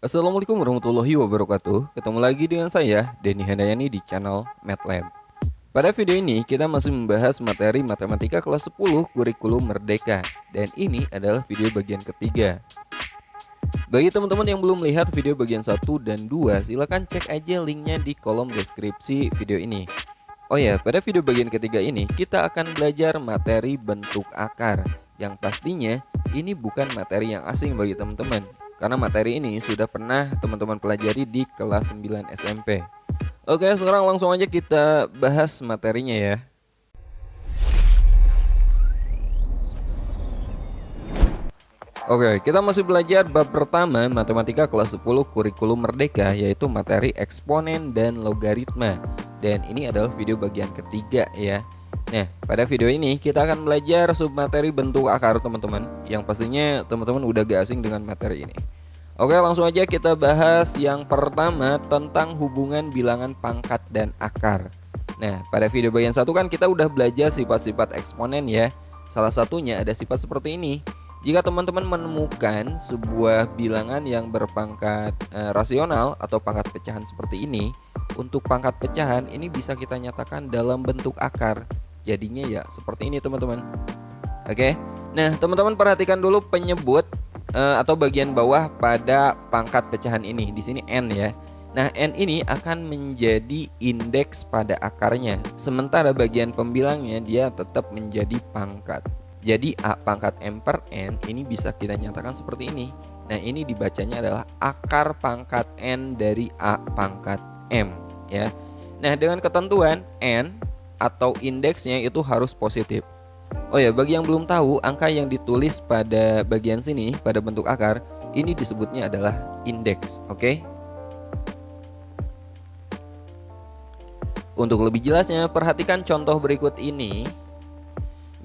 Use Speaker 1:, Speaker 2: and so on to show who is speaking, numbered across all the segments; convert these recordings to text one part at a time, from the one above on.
Speaker 1: Assalamualaikum warahmatullahi wabarakatuh. Ketemu lagi dengan saya, Denny Handayani di channel MATLAB. Pada video ini kita masih membahas materi matematika kelas 10 kurikulum merdeka. Dan ini adalah video bagian ketiga. Bagi teman-teman yang belum melihat video bagian 1 dan 2, silahkan cek aja linknya di kolom deskripsi video ini. Oh ya, pada video bagian ketiga ini kita akan belajar materi bentuk akar. Yang pastinya ini bukan materi yang asing bagi teman-teman, karena materi ini sudah pernah teman-teman pelajari di kelas 9 SMP. Oke, sekarang langsung aja kita bahas materinya ya. Oke, kita masih belajar bab pertama matematika kelas 10 kurikulum merdeka, yaitu materi eksponen dan logaritma. Dan ini adalah video bagian ketiga ya. Nah, pada video ini kita akan belajar submateri bentuk akar teman-teman, yang pastinya teman-teman udah gak asing dengan materi ini. Oke, langsung aja kita bahas yang pertama tentang hubungan bilangan pangkat dan akar. Nah, pada video bagian 1 kan kita udah belajar sifat-sifat eksponen ya. Salah satunya ada sifat seperti ini. Jika teman-teman menemukan sebuah bilangan yang berpangkat rasional atau pangkat pecahan seperti ini, untuk pangkat pecahan ini bisa kita nyatakan dalam bentuk akar. Jadinya ya seperti ini teman-teman. Oke. Nah, teman-teman perhatikan dulu penyebut atau bagian bawah pada pangkat pecahan ini. Di sini n ya. Nah, n ini akan menjadi indeks pada akarnya. Sementara bagian pembilangnya dia tetap menjadi pangkat. Jadi A pangkat M per N ini bisa kita nyatakan seperti ini. Nah, ini dibacanya adalah akar pangkat N dari A pangkat M ya. Nah, dengan ketentuan N atau indeksnya itu harus positif. Oh ya, bagi yang belum tahu, angka yang ditulis pada bagian sini pada bentuk akar ini disebutnya adalah indeks, oke? Untuk lebih jelasnya, perhatikan contoh berikut ini.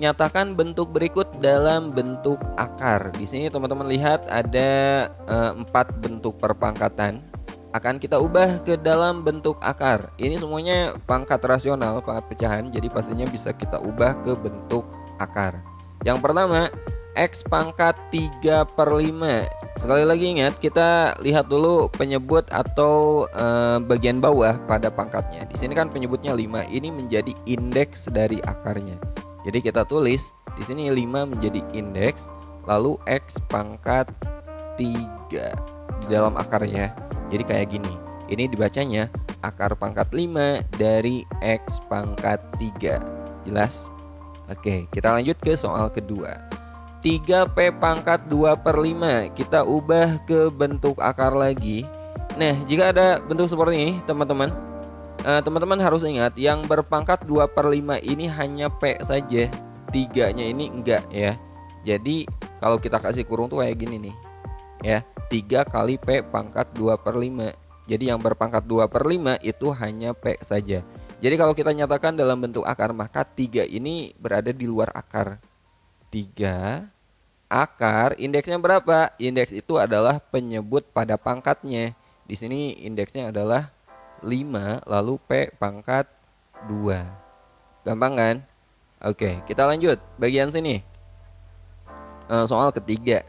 Speaker 1: Nyatakan bentuk berikut dalam bentuk akar. Di sini teman-teman lihat ada 4 bentuk perpangkatan. Akan kita ubah ke dalam bentuk akar. Ini semuanya pangkat rasional, pangkat pecahan. Jadi pastinya bisa kita ubah ke bentuk akar. Yang pertama, X pangkat 3/5. Sekali lagi ingat, kita lihat dulu penyebut atau bagian bawah pada pangkatnya. Di sini kan penyebutnya 5. Ini menjadi indeks dari akarnya. Jadi kita tulis di sini 5 menjadi indeks, lalu X pangkat 3 di dalam akarnya. Jadi kayak gini. Ini dibacanya akar pangkat 5 dari X pangkat 3. Jelas? Oke, kita lanjut ke soal kedua. 3P pangkat 2/5. Kita ubah ke bentuk akar lagi. Nah, jika ada bentuk seperti ini teman-teman, teman-teman harus ingat yang berpangkat 2/5 ini hanya P saja, 3-nya ini enggak ya. Jadi kalau kita kasih kurung tuh kayak gini nih ya, 3 kali P pangkat 2/5. Jadi yang berpangkat 2/5 itu hanya P saja. Jadi kalau kita nyatakan dalam bentuk akar, maka 3 ini berada di luar akar. 3 akar, indeksnya berapa? Indeks itu adalah penyebut pada pangkatnya. Di sini indeksnya adalah 5 lalu P pangkat 2. Gampang kan? Oke, kita lanjut bagian sini. Soal ketiga.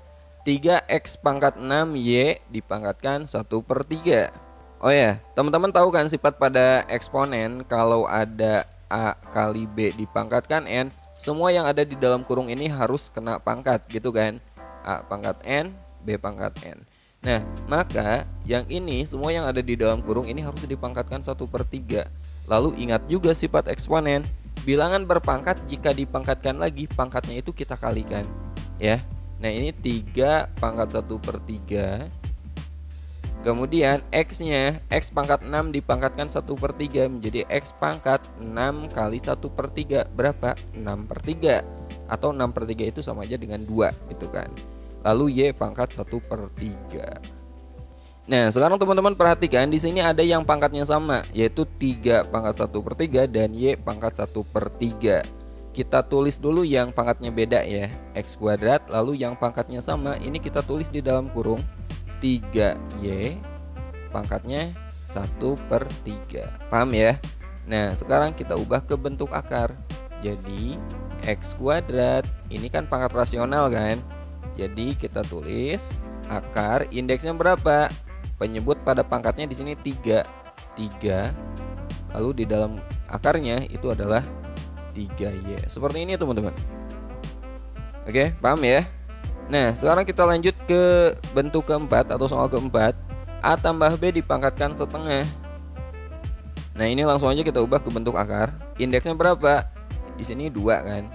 Speaker 1: 3X pangkat 6 Y dipangkatkan 1/3. Oh ya, teman-teman tahu kan sifat pada eksponen, kalau ada A kali B dipangkatkan N, semua yang ada di dalam kurung ini harus kena pangkat gitu kan. A pangkat N, B pangkat N. Nah, maka yang ini semua yang ada di dalam kurung ini harus dipangkatkan 1/3. Lalu ingat juga sifat eksponen. Bilangan berpangkat jika dipangkatkan lagi, pangkatnya itu kita kalikan ya. Nah, ini 3 pangkat 1/3. Kemudian X-nya, X pangkat 6 dipangkatkan 1/3 menjadi X pangkat 6 kali 1/3. Berapa? 6/3. Atau 6/3 itu sama aja dengan 2 gitu kan. Lalu Y pangkat 1/3. Nah, sekarang teman-teman perhatikan di sini ada yang pangkatnya sama, yaitu 3 pangkat 1/3 dan Y pangkat 1/3. Kita tulis dulu yang pangkatnya beda ya, X kuadrat, lalu yang pangkatnya sama ini kita tulis di dalam kurung 3Y pangkatnya 1/3. Paham ya? Nah, sekarang kita ubah ke bentuk akar. Jadi X kuadrat, ini kan pangkat rasional kan. Jadi kita tulis akar, indeksnya berapa? Penyebut pada pangkatnya di sini 3. Lalu di dalam akarnya itu adalah 3Y. Seperti ini teman-teman. Oke, paham ya? Nah, sekarang kita lanjut ke bentuk keempat atau soal keempat. A tambah B dipangkatkan setengah. Nah, ini langsung aja kita ubah ke bentuk akar. Indeksnya berapa? Di sini 2 kan.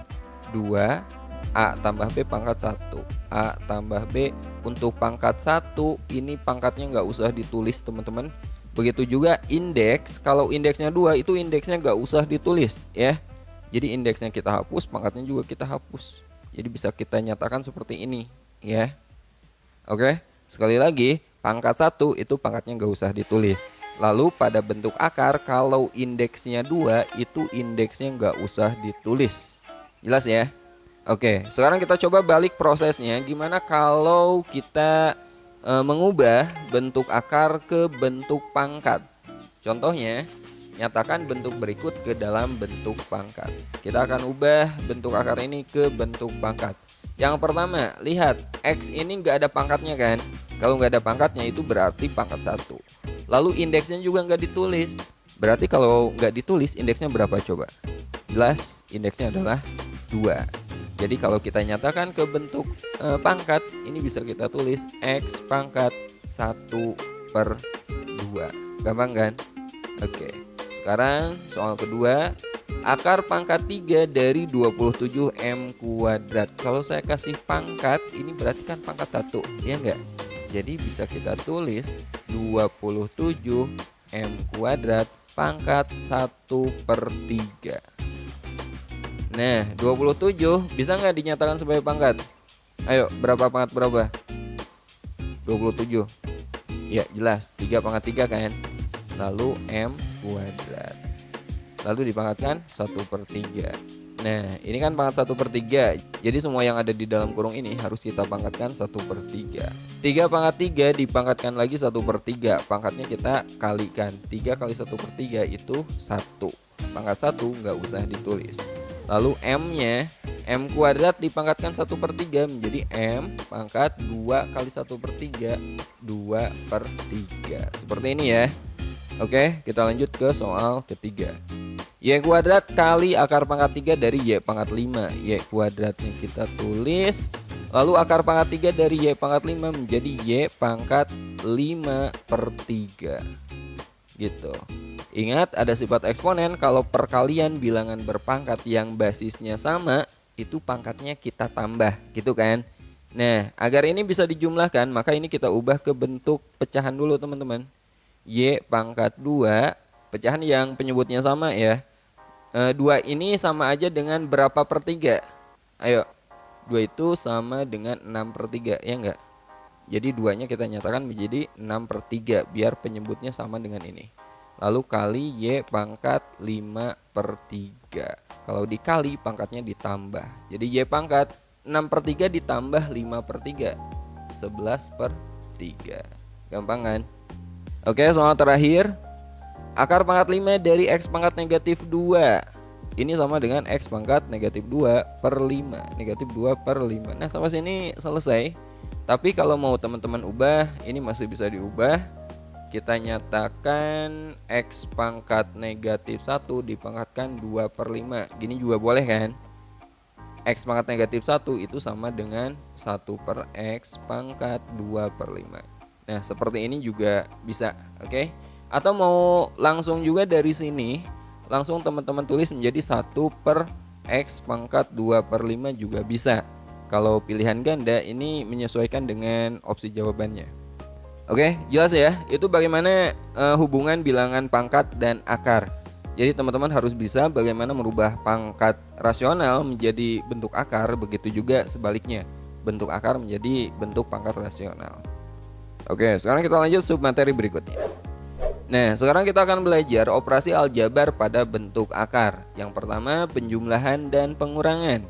Speaker 1: 2 A tambah B pangkat 1. A tambah B untuk pangkat 1 ini pangkatnya nggak usah ditulis teman-teman. Begitu juga indeks. Kalau indeksnya 2 itu indeksnya nggak usah ditulis ya. Jadi indeksnya kita hapus, pangkatnya juga kita hapus. Jadi bisa kita nyatakan seperti ini ya. Oke, sekali lagi pangkat 1 itu pangkatnya nggak usah ditulis. Lalu pada bentuk akar kalau indeksnya 2 itu indeksnya nggak usah ditulis. Jelas ya? Oke, sekarang kita coba balik prosesnya. Gimana kalau kita mengubah bentuk akar ke bentuk pangkat? Contohnya, nyatakan bentuk berikut ke dalam bentuk pangkat. Kita akan ubah bentuk akar ini ke bentuk pangkat. Yang pertama, lihat X ini nggak ada pangkatnya kan? Kalau nggak ada pangkatnya itu berarti pangkat 1. Lalu indeksnya juga nggak ditulis. Berarti kalau nggak ditulis indeksnya berapa coba? Jelas indeksnya adalah 2. Jadi kalau kita nyatakan ke bentuk pangkat, ini bisa kita tulis X pangkat 1/2. Gampang kan? Oke. Sekarang soal kedua. Akar pangkat 3 dari 27M². Kalau saya kasih pangkat, ini berarti kan pangkat 1, ya enggak? Jadi bisa kita tulis 27M² pangkat 1/3. Nah, 27 bisa nggak dinyatakan sebagai pangkat? Ayo, berapa pangkat berapa? 27. Ya, jelas, 3 pangkat 3 kan? Lalu M². Lalu dipangkatkan 1/3. Nah, ini kan pangkat 1/3. Jadi semua yang ada di dalam kurung ini harus kita pangkatkan 1/3. 3 pangkat 3 dipangkatkan lagi 1/3. Pangkatnya kita kalikan. 3 kali 1/3 itu 1. Pangkat 1 nggak usah ditulis. Lalu M-nya, M² dipangkatkan 1/3 menjadi M pangkat 2 kali 1/3, 2/3. Seperti ini ya. Oke, kita lanjut ke soal ketiga. Y² kali akar pangkat 3 dari Y pangkat 5. Y kuadratnya kita tulis. Lalu akar pangkat 3 dari Y pangkat 5 menjadi Y pangkat 5/3. Gitu. Ingat ada sifat eksponen. Kalau perkalian bilangan berpangkat yang basisnya sama, itu pangkatnya kita tambah, gitu kan. Nah, agar ini bisa dijumlahkan, maka ini kita ubah ke bentuk pecahan dulu teman-teman. Y pangkat 2, pecahan yang penyebutnya sama ya. 2 ini sama aja dengan berapa per 3? Ayo, 2 itu sama dengan 6/3, ya enggak? Jadi 2-nya kita nyatakan menjadi 6/3 biar penyebutnya sama dengan ini. Lalu kali Y pangkat 5/3. Kalau dikali pangkatnya ditambah. Jadi Y pangkat 6/3 ditambah 5/3, 11/3. Gampang kan? Oke, soal terakhir. Akar pangkat 5 dari X pangkat negatif 2. Ini sama dengan X pangkat negatif 2/5. Negatif 2/5. Nah, sampai sini selesai. Tapi kalau mau teman-teman ubah, ini masih bisa diubah. Kita nyatakan X pangkat negatif 1 dipangkatkan 2/5. Gini juga boleh kan? X pangkat negatif 1 itu sama dengan 1/X pangkat 2/5. Nah, seperti ini juga bisa, oke? Atau mau langsung juga dari sini, langsung teman-teman tulis menjadi 1/X pangkat 2/5 juga bisa. Kalau pilihan ganda ini menyesuaikan dengan opsi jawabannya. Oke, jelas ya. Itu bagaimana hubungan bilangan pangkat dan akar. Jadi teman-teman harus bisa bagaimana merubah pangkat rasional menjadi bentuk akar, begitu juga sebaliknya, bentuk akar menjadi bentuk pangkat rasional. Oke, sekarang kita lanjut submateri berikutnya. Nah, sekarang kita akan belajar operasi aljabar pada bentuk akar. Yang pertama, penjumlahan dan pengurangan.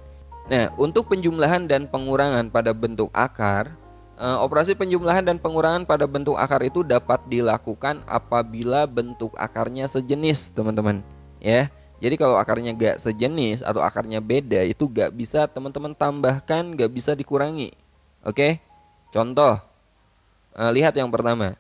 Speaker 1: Nah, untuk penjumlahan dan pengurangan pada bentuk akar, operasi penjumlahan dan pengurangan pada bentuk akar itu dapat dilakukan apabila bentuk akarnya sejenis, teman-teman. Ya, jadi kalau akarnya gak sejenis atau akarnya beda, itu gak bisa teman-teman tambahkan, gak bisa dikurangi. Oke, contoh, lihat yang pertama.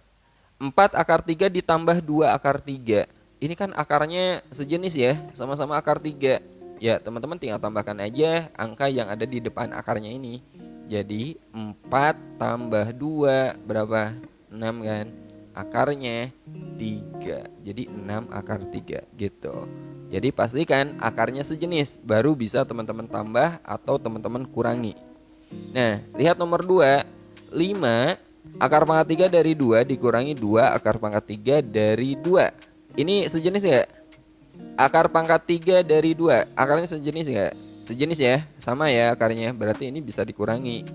Speaker 1: 4 akar 3 ditambah 2 akar 3. Ini kan akarnya sejenis ya, sama-sama akar 3. Ya teman-teman tinggal tambahkan aja angka yang ada di depan akarnya ini. Jadi 4 tambah 2 berapa? 6 kan. Akarnya 3. Jadi 6 akar 3 gitu. Jadi pastikan akarnya sejenis, baru bisa teman-teman tambah atau teman-teman kurangi. Nah, lihat nomor 2, 5 akar pangkat 3 dari 2 dikurangi 2 akar pangkat 3 dari 2. Ini sejenis gak? Akar pangkat 3 dari 2, akarnya sejenis gak? Sejenis ya, sama ya akarnya, berarti ini bisa dikurangi.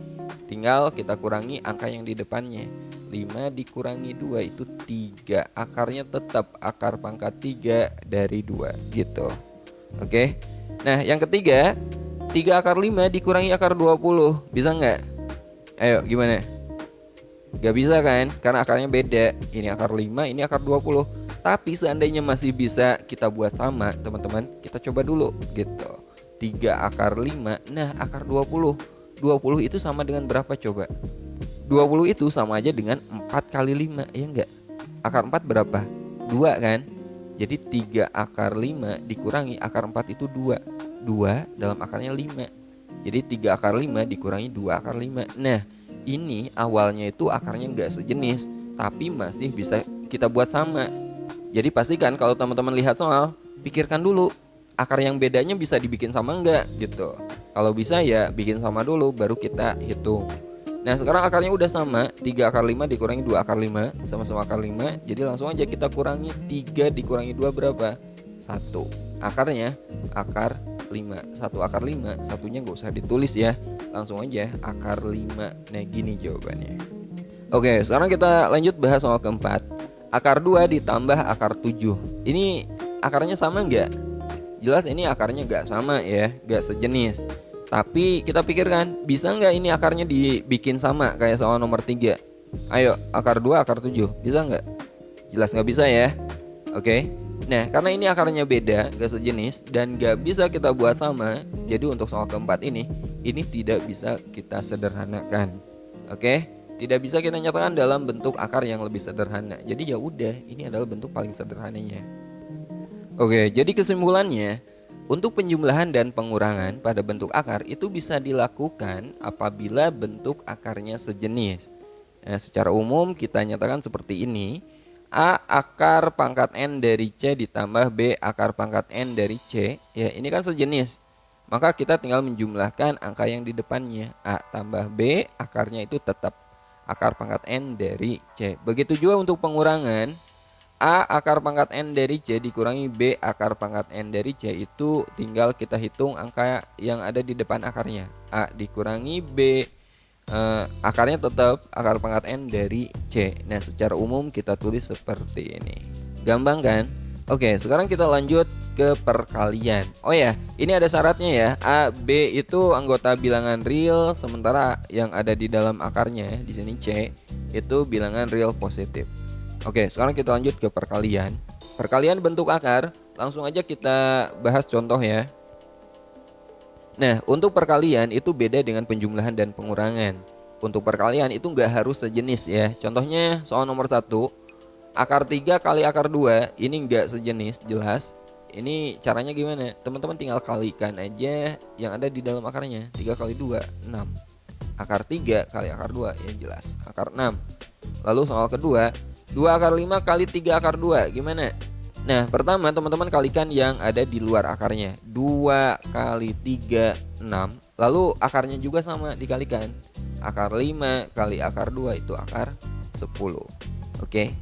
Speaker 1: Tinggal kita kurangi angka yang di depannya. 5 dikurangi 2 itu 3, akarnya tetap akar pangkat 3 dari 2 gitu. Oke. Nah yang ketiga, 3 akar 5 dikurangi akar 20, bisa nggak? Ayo gimana? Gak bisa kan, karena akarnya beda. Ini akar 5, ini akar 20. Tapi seandainya masih bisa kita buat sama teman-teman, kita coba dulu gitu. 3 akar 5, nah akar 20. 20 itu sama dengan berapa coba? 20 itu sama aja dengan 4 kali 5, ya enggak? Akar 4 berapa? 2 kan? Jadi 3 akar 5 dikurangi akar 4 itu 2. 2 dalam akarnya 5. Jadi 3 akar 5 dikurangi 2 akar 5. Nah ini awalnya itu akarnya enggak sejenis, tapi masih bisa kita buat sama. Jadi pastikan kalau teman-teman lihat soal, pikirkan dulu akar yang bedanya bisa dibikin sama enggak gitu. Kalau bisa ya bikin sama dulu baru kita hitung. Nah sekarang akarnya udah sama, 3 akar 5 dikurangi 2 akar 5 sama-sama akar 5. Jadi langsung aja kita kurangi 3 dikurangi 2 berapa? 1. Akarnya akar 5. 1 akar 5, satunya gak usah ditulis ya, langsung aja akar 5. Nah gini jawabannya. Oke, sekarang kita lanjut bahas soal keempat. Akar 2 ditambah akar 7. Ini akarnya sama nggak? Jelas ini akarnya nggak sama ya, nggak sejenis. Tapi kita pikirkan, bisa nggak ini akarnya dibikin sama kayak soal nomor 3? Ayo, akar 2 akar 7, bisa nggak? Jelas nggak bisa ya. Oke. Nah karena ini akarnya beda, nggak sejenis, dan nggak bisa kita buat sama, jadi untuk soal keempat ini tidak bisa kita sederhanakan. Oke. Tidak bisa kita nyatakan dalam bentuk akar yang lebih sederhana. Jadi ya udah, ini adalah bentuk paling sederhananya. Oke, jadi kesimpulannya, untuk penjumlahan dan pengurangan pada bentuk akar itu bisa dilakukan apabila bentuk akarnya sejenis. Nah, secara umum kita nyatakan seperti ini. A akar pangkat N dari C ditambah B akar pangkat N dari C. Ya, ini kan sejenis. Maka kita tinggal menjumlahkan angka yang di depannya. A tambah B, akarnya itu tetap akar pangkat N dari C. Begitu juga untuk pengurangan, A akar pangkat N dari C dikurangi B akar pangkat N dari C, itu tinggal kita hitung angka yang ada di depan akarnya. A dikurangi B, akarnya tetap akar pangkat N dari C. Nah secara umum kita tulis seperti ini. Gampang kan? Oke, sekarang kita lanjut ke perkalian. Oh ya, ini ada syaratnya ya. A, B itu anggota bilangan real, sementara yang ada di dalam akarnya di sini C itu bilangan real positif. Oke, sekarang kita lanjut ke perkalian. Perkalian bentuk akar, langsung aja kita bahas contoh ya. Nah, untuk perkalian itu beda dengan penjumlahan dan pengurangan. Untuk perkalian itu nggak harus sejenis ya. Contohnya soal nomor 1. Akar 3 kali akar 2 ini enggak sejenis, jelas. Ini caranya gimana? Teman-teman tinggal kalikan aja yang ada di dalam akarnya. 3 kali 2, 6. Akar 3 kali akar 2, ya jelas, akar 6. Lalu soal kedua, 2 akar 5 kali 3 akar 2, gimana? Nah pertama teman-teman kalikan yang ada di luar akarnya. 2 kali 3, 6. Lalu akarnya juga sama dikalikan. Akar 5 kali akar 2 itu akar 10. Oke.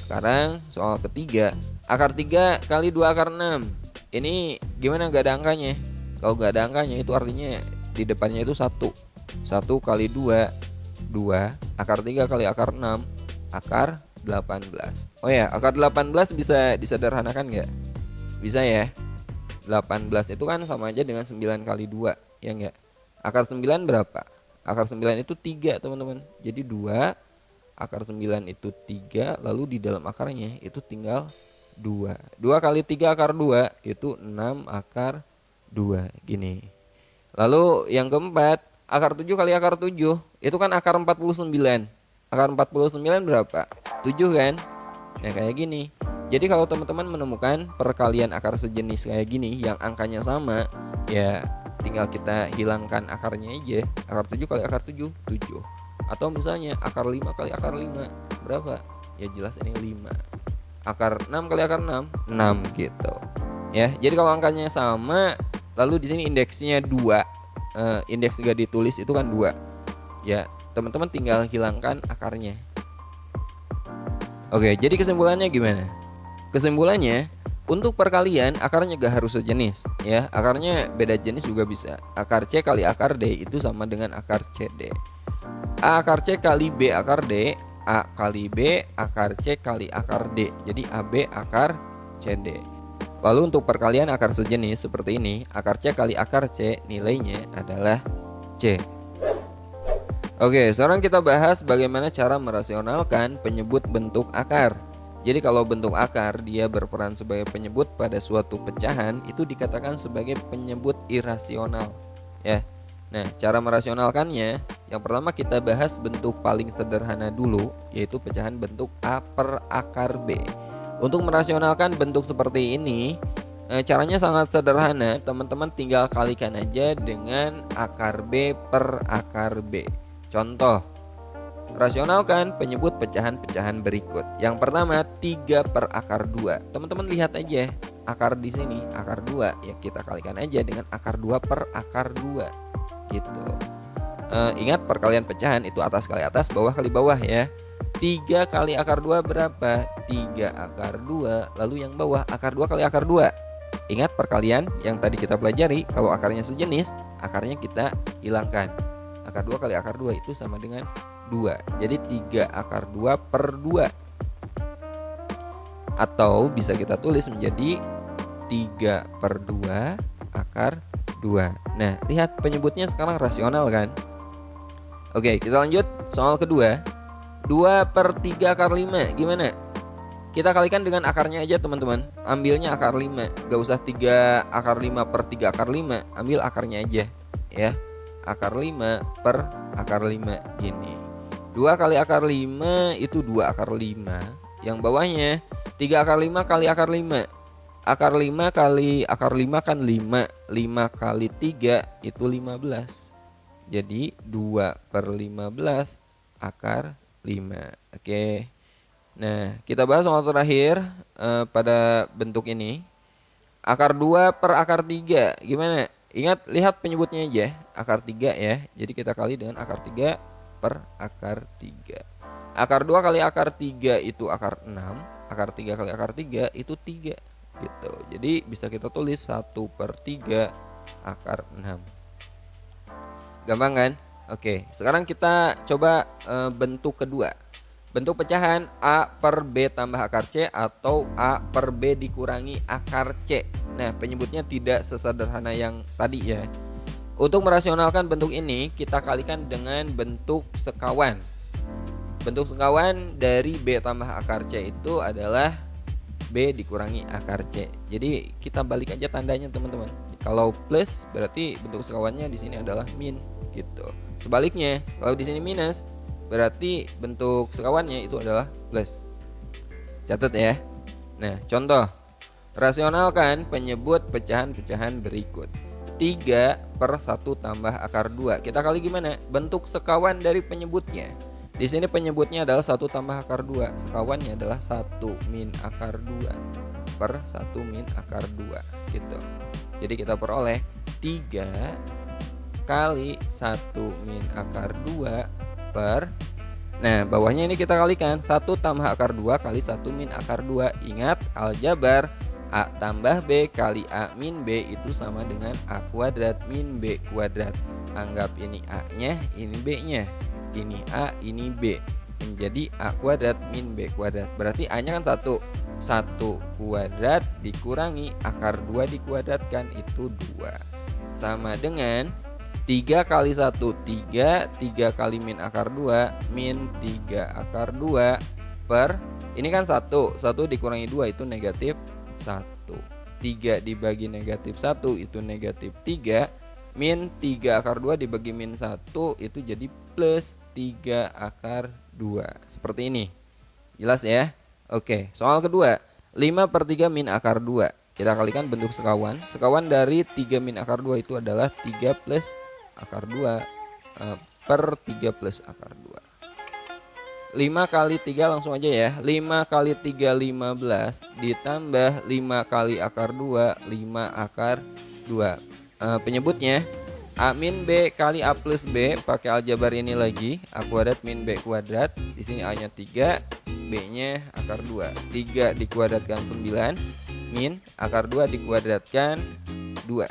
Speaker 1: Sekarang soal ketiga, akar 3 kali 2 akar 6. Ini gimana gak ada angkanya? Kalau gak ada angkanya itu artinya di depannya itu 1. 1 kali 2, 2. Akar 3 kali akar 6, akar 18. Oh ya, akar 18 bisa disederhanakan gak? Bisa ya. 18 itu kan sama aja dengan 9 kali 2, ya enggak? Akar 9 berapa? Akar 9 itu 3 teman-teman. Jadi 2, akar 9 itu 3, lalu di dalam akarnya itu tinggal 2. 2 kali 3 akar 2 itu 6 akar 2, gini. Lalu yang keempat, akar 7 kali akar 7 itu kan akar 49. Akar 49 berapa? 7 kan. Nah kayak gini. Jadi kalau teman-teman menemukan perkalian akar sejenis kayak gini yang angkanya sama, ya tinggal kita hilangkan akarnya aja. Akar 7 kali akar 7, 7. Atau misalnya akar 5 kali akar 5, berapa? Ya jelas ini 5. Akar 6 kali akar 6, 6 gitu. Ya, jadi kalau angkanya sama, lalu di sini indeksnya 2, indeks gak ditulis itu kan 2. Ya, teman-teman tinggal hilangkan akarnya. Oke, jadi kesimpulannya gimana? Kesimpulannya, untuk perkalian akarnya gak harus sejenis ya. Akarnya beda jenis juga bisa. Akar C kali akar D itu sama dengan akar CD. A akar C kali B akar D, A kali B akar C kali akar D. Jadi AB akar CD. Lalu untuk perkalian akar sejenis seperti ini, akar C kali akar C nilainya adalah C. Oke, sekarang kita bahas bagaimana cara merasionalkan penyebut bentuk akar. Jadi kalau bentuk akar dia berperan sebagai penyebut pada suatu pecahan, itu dikatakan sebagai penyebut irasional ya. Nah, cara merasionalkannya, yang pertama kita bahas bentuk paling sederhana dulu, yaitu pecahan bentuk A per akar B. Untuk merasionalkan bentuk seperti ini, caranya sangat sederhana. Teman-teman tinggal kalikan aja dengan akar B per akar B. Contoh, rasionalkan penyebut pecahan-pecahan berikut. Yang pertama 3 per akar 2. Teman-teman lihat aja akar di sini, akar 2 ya, kita kalikan aja dengan akar 2 per akar 2 gitu. Ingat perkalian pecahan itu atas kali atas, bawah kali bawah ya. 3 kali akar 2 berapa? 3 akar 2. Lalu yang bawah akar 2 kali akar 2. Ingat perkalian yang tadi kita pelajari, kalau akarnya sejenis, akarnya kita hilangkan. Akar 2 kali akar 2 itu sama dengan 2. Jadi 3 akar 2 per 2. Atau bisa kita tulis menjadi 3 per 2 akar 2. Nah, lihat penyebutnya sekarang rasional kan? Oke, kita lanjut soal kedua. 2 per 3 akar 5. Gimana? Kita kalikan dengan akarnya aja teman-teman. Ambilnya akar 5. Gak usah 3 akar 5 per 3 akar 5. Ambil akarnya aja ya. Akar 5 per akar 5 gini. 2 kali akar 5 itu 2 akar 5. Yang bawahnya 3 akar 5 kali akar 5. Akar 5 kali akar 5 kan 5. 5 kali 3 itu 15. Jadi 2 per 15 akar 5. Oke. Nah, kita bahas soal terakhir pada bentuk ini. Akar 2 per akar 3. Gimana? Ingat, lihat penyebutnya aja. Akar 3 ya. Jadi kita kali dengan akar 3 per akar 3. Akar 2 kali akar 3 itu akar 6. Akar 3 kali akar 3 itu 3 gitu. Jadi bisa kita tulis 1 per 3 akar 6. Gampang kan? Oke, sekarang kita coba bentuk kedua. Bentuk pecahan A per B tambah akar C atau A per B dikurangi akar C. Nah, penyebutnya tidak sesederhana yang tadi ya. Untuk merasionalkan bentuk ini, kita kalikan dengan bentuk sekawan. Bentuk sekawan dari B tambah akar C itu adalah B dikurangi akar C. Jadi kita balik aja tandanya teman-teman. Kalau plus berarti bentuk sekawannya di sini adalah min gitu. Sebaliknya, kalau di sini minus berarti bentuk sekawannya itu adalah plus. Catat ya. Nah, contoh. Rasionalkan penyebut pecahan-pecahan berikut. 3 per 1 tambah akar 2. Kita kali gimana? Bentuk sekawan dari penyebutnya. Di sini penyebutnya adalah 1 tambah akar 2. Sekawannya adalah 1 min akar 2 per 1 min akar 2 gitu. Jadi kita peroleh 3 kali 1 min akar 2 per, nah bawahnya ini kita kalikan 1 tambah akar 2 kali 1 min akar 2. Ingat aljabar, A tambah B kali A min B itu sama dengan A kuadrat min B kuadrat. Anggap ini A nya, ini B nya. Ini A, ini B. Menjadi A kuadrat min B kuadrat. Berarti A nya kan 1. 1 kuadrat dikurangi akar 2 dikuadratkan itu 2. Sama dengan 3 kali 1 3, 3 kali min akar 2 min 3 akar 2 per, ini kan 1 dikurangi 2 itu negatif 1. 3 dibagi negatif 1 itu negatif 3. Min 3 akar 2 dibagi min 1 itu jadi plus 3 akar 2. Seperti ini. Jelas ya? Oke, soal kedua, 5/3 min akar 2. Kita kalikan bentuk sekawan. Sekawan dari 3 min akar 2 itu adalah 3 plus akar 2 per 3 plus akar 2. 5 kali 3 langsung aja ya. 5 kali 3 15 ditambah 5 kali akar 2 5 akar 2. Penyebutnya A min B kali A plus B, pakai aljabar ini lagi, A kuadrat min B kuadrat. Di sini A nya 3, B nya akar 2. 3 dikuadratkan 9 min akar 2 dikuadratkan 2.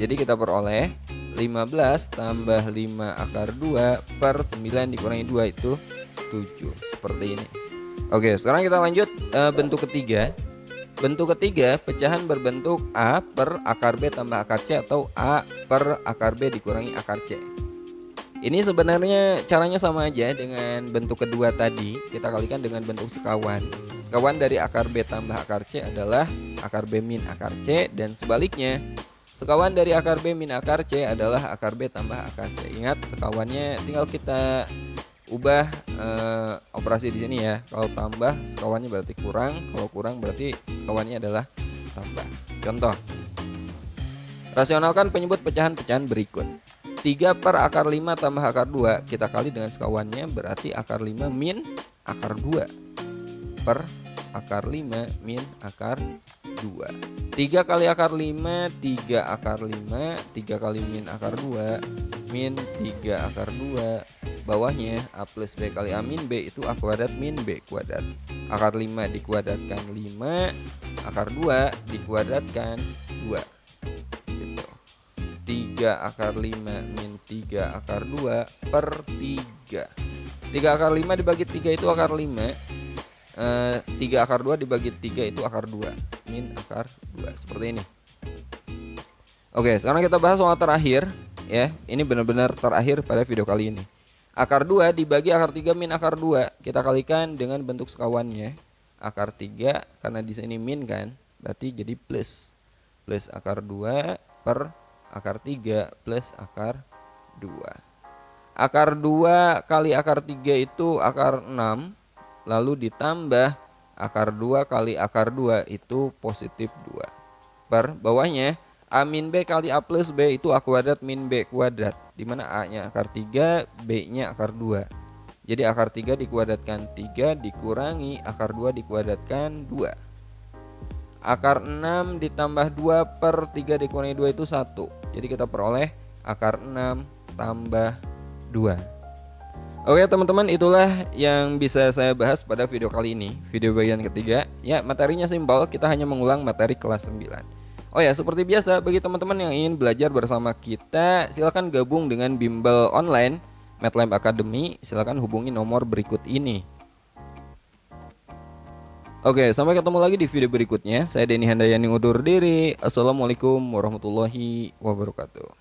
Speaker 1: Jadi kita peroleh 15 tambah 5 akar 2 per 9 dikurangi 2 itu 7. Seperti ini. Oke, sekarang kita lanjut bentuk ketiga. Bentuk ketiga, pecahan berbentuk A per akar B tambah akar C atau A per akar B dikurangi akar C. Ini sebenarnya caranya sama aja dengan bentuk kedua tadi. Kita kalikan dengan bentuk sekawan. Sekawan dari akar B tambah akar C adalah akar B min akar C, dan sebaliknya sekawan dari akar B min akar C adalah akar B tambah akar C. Ingat, sekawannya tinggal kita ubah operasi di sini ya. Kalau tambah sekawannya berarti kurang, kalau kurang berarti sekawannya adalah tambah. Contoh, rasionalkan penyebut pecahan-pecahan berikut. 3 per akar 5 tambah akar 2 kita kali dengan sekawannya berarti akar 5 min akar 2 per akar 5 min akar 2. 3 kali akar 5 3 akar 5, 3 kali min akar 2 min 3 akar 2. Bawahnya A plus B kali A min B itu A kuadrat min B kuadrat. Akar 5 dikuadratkan 5, akar 2 dikuadratkan 2 gitu. 3 akar 5 min 3 akar 2 per 3. 3 akar 5 dibagi 3 itu akar 5. 3 akar 2 dibagi 3 itu akar 2 min akar 2. Seperti ini. Oke, sekarang kita bahas soal terakhir ya. Ini benar-benar terakhir pada video kali ini. Akar 2 dibagi akar 3 min akar 2 kita kalikan dengan bentuk sekawannya. Akar 3 karena di sini min kan, berarti jadi plus. Plus akar 2 per akar 3 plus akar 2. Akar 2 kali akar 3 itu akar 6, lalu ditambah akar 2 kali akar 2 itu positif 2. Per bawahnya A min B kali A plus B itu A kuadrat min B kuadrat, dimana A nya akar 3, B nya akar 2. Jadi akar 3 dikuadratkan 3 dikurangi akar 2 dikuadratkan 2. Akar 6 ditambah 2 per 3 dikurangi 2 itu 1. Jadi kita peroleh akar 6 tambah 2. Oke teman-teman, itulah yang bisa saya bahas pada video kali ini, video bagian ketiga. Ya, materinya simpel, kita hanya mengulang materi kelas 9. Oh ya, seperti biasa bagi teman-teman yang ingin belajar bersama kita, silakan gabung dengan bimbel online MATLAB Academy. Silakan hubungi nomor berikut ini. Oke, sampai ketemu lagi di video berikutnya. Saya Denny Handayani undur diri. Assalamualaikum warahmatullahi wabarakatuh.